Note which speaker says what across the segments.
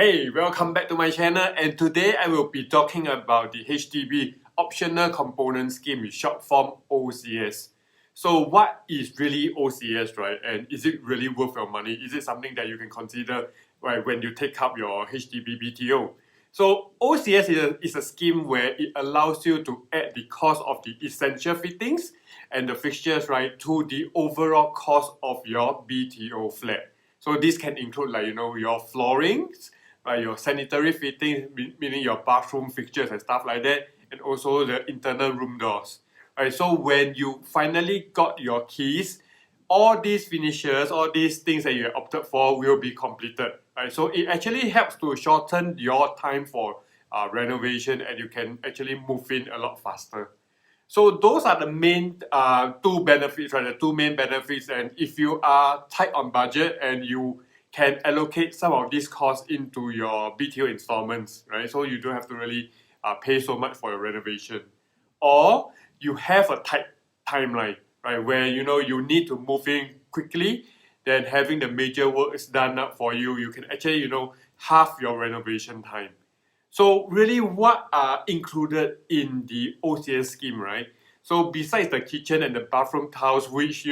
Speaker 1: Hey, welcome back to my channel, and today I will be talking about the HDB Optional Component Scheme, in short form OCS. So what is really OCS, right? And is it really worth your money? Is it something that you can consider, right, when you take up your HDB BTO? So OCS is a scheme where it allows you to add the cost of the essential fittings and the fixtures, right, to the overall cost of your BTO flat. So this can include your floorings, right, your sanitary fittings, meaning your bathroom fixtures and stuff like that, and also the internal room doors. Right, so when you finally got your keys, all these finishes, all these things that you opted for will be completed. Right, so it actually helps to shorten your time for renovation, and you can actually move in a lot faster. So those are the main two benefits, right? The two main benefits, and if you are tight on budget and you can allocate some of these costs into your BTO installments, right? So you don't have to really pay so much for your renovation. Or you have a tight timeline, right? Where you need to move in quickly, then having the major works done up for you, you can actually halve your renovation time. So really what are included in the OCS scheme, right? So besides the kitchen and the bathroom tiles, which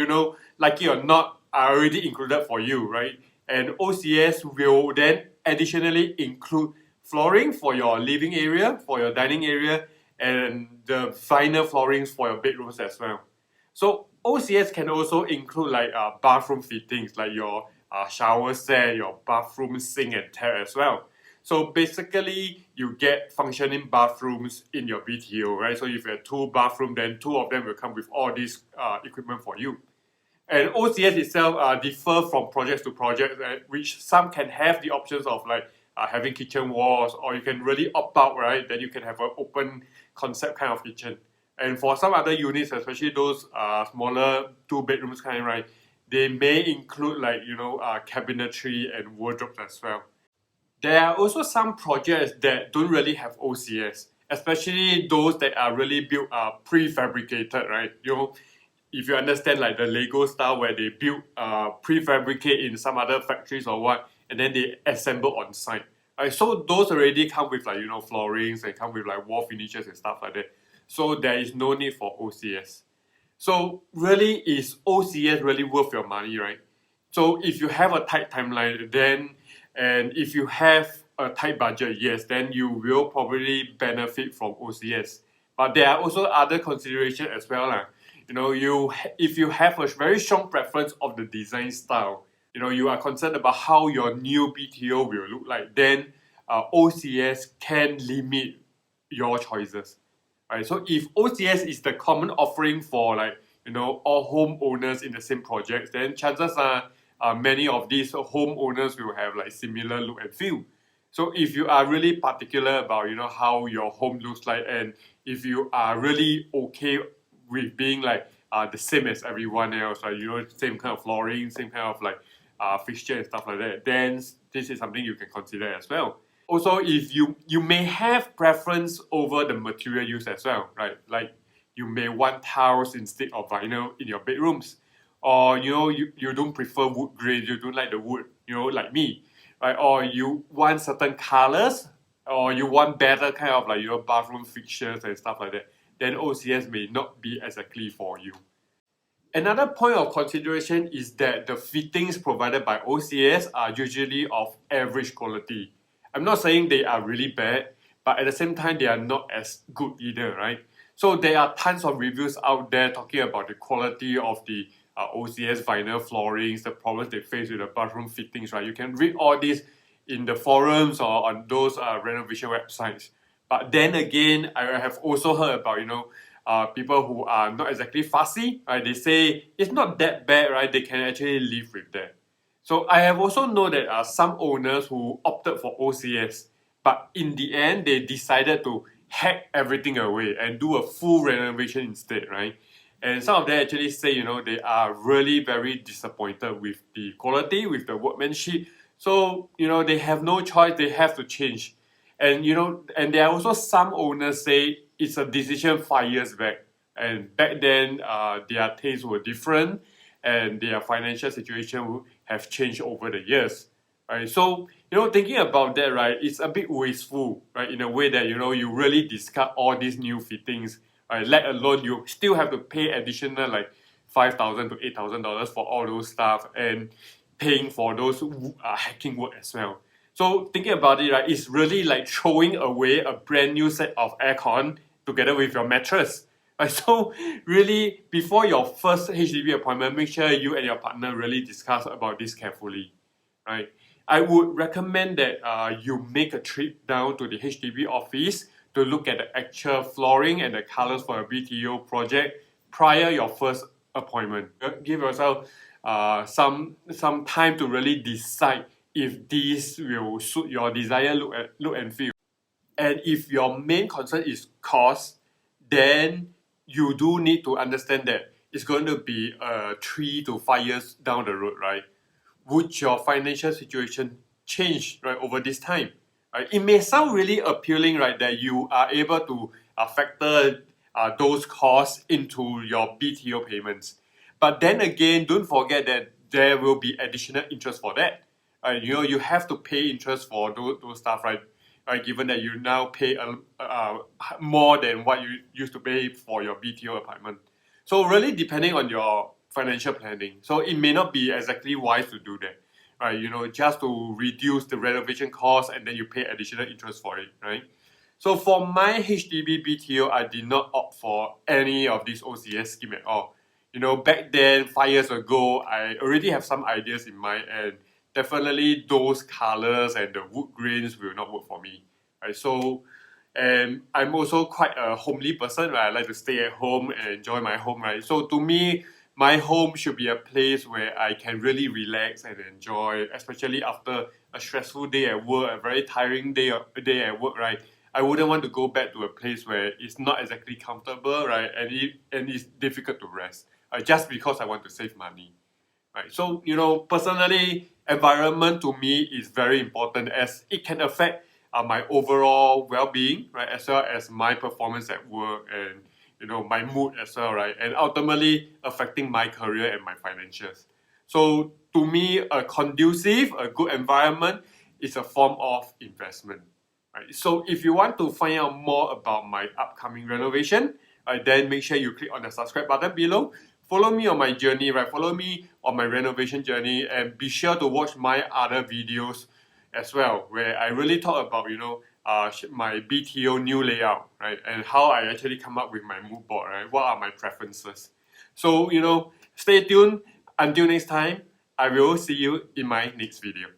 Speaker 1: like it or not, are already included for you, right? And OCS will then additionally include flooring for your living area, for your dining area, and the vinyl floorings for your bedrooms as well. So OCS can also include bathroom fittings, like your shower set, your bathroom sink and tap as well. So basically, you get functioning bathrooms in your BTO, right? So if you have two bathrooms, then two of them will come with all this equipment for you. And OCS itself differ from project to project, which some can have the options of having kitchen walls, or you can really opt out, right? Then you can have an open concept kind of kitchen. And for some other units, especially those smaller 2 bedrooms kind, right, they may include cabinetry and wardrobes as well. There are also some projects that don't really have OCS, especially those that are really built prefabricated, right? If you understand like the Lego style where they build prefabricate in some other factories or what, and then they assemble on site. Right? So those already come with floorings and come with wall finishes and stuff like that. So there is no need for OCS. So really, is OCS really worth your money, right? So if you have a tight timeline, then and if you have a tight budget, yes, then you will probably benefit from OCS. But there are also other considerations as well. If you have a very strong preference of the design style, you are concerned about how your new BTO will look like, then OCS can limit your choices. Right? So if OCS is the common offering for all homeowners in the same projects, then chances are many of these homeowners will have similar look and feel. So if you are really particular about how your home looks like, and if you are really okay with being the same as everyone else, right? Same kind of flooring, same kind of fixture and stuff like that, then this is something you can consider as well. Also, if you may have preference over the material used as well, right? Like you may want tiles instead of vinyl in your bedrooms, or you don't prefer wood grain, you don't like the wood, like me, right? Or you want certain colors, or you want better kind of bathroom fixtures and stuff like that, then OCS may not be exactly for you. Another point of consideration is that the fittings provided by OCS are usually of average quality. I'm not saying they are really bad, but at the same time, they are not as good either, right? So there are tons of reviews out there talking about the quality of the OCS vinyl floorings, the problems they face with the bathroom fittings, right? You can read all this in the forums or on those renovation websites. But then again, I have also heard about, people who are not exactly fussy, right? They say it's not that bad, right? They can actually live with that. So I have also known that some owners who opted for OCS, but in the end, they decided to hack everything away and do a full renovation instead, right? And some of them actually say, they are really very disappointed with the quality, with the workmanship. So, they have no choice, they have to change. And, and there are also some owners say it's a decision 5 years back. And back then, their tastes were different and their financial situation have changed over the years. right? So, thinking about that, right, it's a bit wasteful, right, in a way that, you really discard all these new fittings, right? Let alone you still have to pay additional like $5,000 to $8,000 for all those stuff and paying for those hacking work as well. So thinking about it, right, it's really like throwing away a brand new set of aircon together with your mattress. Right? So really, before your first HDB appointment, make sure you and your partner really discuss about this carefully. Right? I would recommend that you make a trip down to the HDB office to look at the actual flooring and the colors for a BTO project prior your first appointment. Give yourself some time to really decide if this will suit your desired look and feel. And if your main concern is cost, then you do need to understand that it's going to be 3 to 5 years down the road, right? Would your financial situation change, right, over this time? Right? It may sound really appealing, right, that you are able to factor those costs into your BTO payments. But then again, don't forget that there will be additional interest for that. You have to pay interest for those stuff, right? Given that you now pay more than what you used to pay for your BTO apartment. So really depending on your financial planning. So it may not be exactly wise to do that, right? Just to reduce the renovation cost and then you pay additional interest for it, right? So for my HDB BTO, I did not opt for any of this OCS scheme at all. Back then, 5 years ago, I already have some ideas in mind, and definitely those colors and the wood grains will not work for me, right? So, and I'm also quite a homely person, right? I like to stay at home and enjoy my home, right? So to me, my home should be a place where I can really relax and enjoy, especially after a stressful day at work, a very tiring day at work, right? I wouldn't want to go back to a place where it's not exactly comfortable, right? And it's difficult to rest, just because I want to save money, right? So, personally, environment to me is very important as it can affect my overall well-being, right? As well as my performance at work and, my mood as well, right? And ultimately affecting my career and my financials. So to me, a good environment is a form of investment. Right? So if you want to find out more about my upcoming renovation, then make sure you click on the subscribe button below. Follow me on my journey, right? Follow me on my renovation journey, and be sure to watch my other videos as well, where I really talk about, my BTO new layout, right? And how I actually come up with my mood board, right? What are my preferences? So, stay tuned. Until next time, I will see you in my next video.